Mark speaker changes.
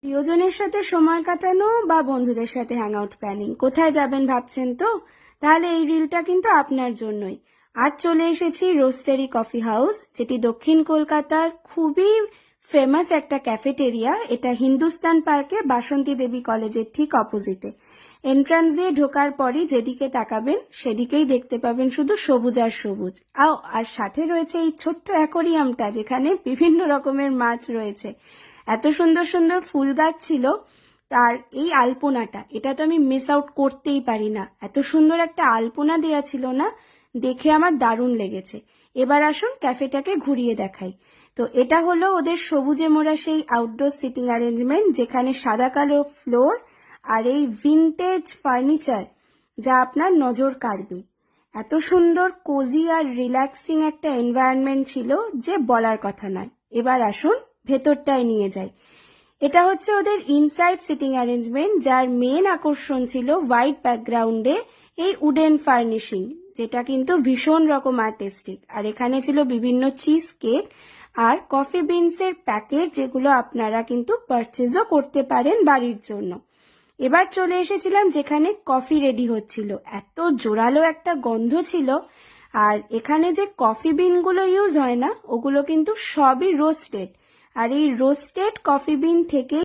Speaker 1: প্রিয়জনের সাথে সময় কাটানো বা বন্ধুদের সাথে হ্যাং আউট প্ল্যানিং, কোথায় যাবেন ভাবছেন তো? তাহলে এই রিলটা কিন্তু আপনার জন্যই। আজ চলে এসেছি রোস্টারি কফি হাউস, যেটি দক্ষিণ কলকাতার খুবই ফেমাস একটা ক্যাফেটেরিয়া। এটা হিন্দুস্তান পার্কে বাসন্তী দেবী কলেজের ঠিক অপোজিটে। এন্ট্রান্স দিয়ে ঢোকার পরই যেদিকে তাকাবেন সেদিকেই দেখতে পাবেন শুধু সবুজ আর সবুজ। আর সাথে রয়েছে এই ছোট্ট অ্যাকোরিয়ামটা, যেখানে বিভিন্ন রকমের মাছ রয়েছে। এত সুন্দর সুন্দর ফুল গাছ ছিল। আর এই আলপনাটা, এটা তো আমি মিস আউট করতেই পারি না। এত সুন্দর একটা আলপনা দেয়া ছিল না, দেখে আমার দারুণ লেগেছে। এবার আসুন ক্যাফেটাকে ঘুরিয়ে দেখাই। তো এটা হলো ওদের সবুজে মোড়া সেই আউটডোর সিটিং অ্যারেঞ্জমেন্ট, যেখানে সাদা কালো ফ্লোর আর এই ভিনটেজ ফার্নিচার, যা আপনার নজর কাড়বে। এত সুন্দর কোজি আর রিল্যাক্সিং একটা এনভায়রনমেন্ট ছিল যে বলার কথা নয়। এবার আসুন ভেতরটায় নিয়ে যাই। এটা হচ্ছে ওদের ইনসাইড সিটিং অ্যারেঞ্জমেন্ট, যার মেন আকর্ষণ ছিল হোয়াইট ব্যাকগ্রাউন্ডে এই উডেন ফার্নিশিং, যেটা কিন্তু ভীষণ রকম আর্টিস্টিক। আর এখানে ছিল বিভিন্ন চিজ কেক আর কফি বিনসের প্যাকেট, যেগুলো আপনারা কিন্তু পারচেজও করতে পারেন বাড়ির জন্য। এবার চলে এসেছিলাম যেখানে কফি রেডি হচ্ছিল। এত জোরালো একটা গন্ধ ছিল। আর এখানে যে কফি বিনগুলো ইউজ হয় না, ওগুলো কিন্তু সবই রোস্টেড। আর এই রোস্টেড কফি বিন থেকে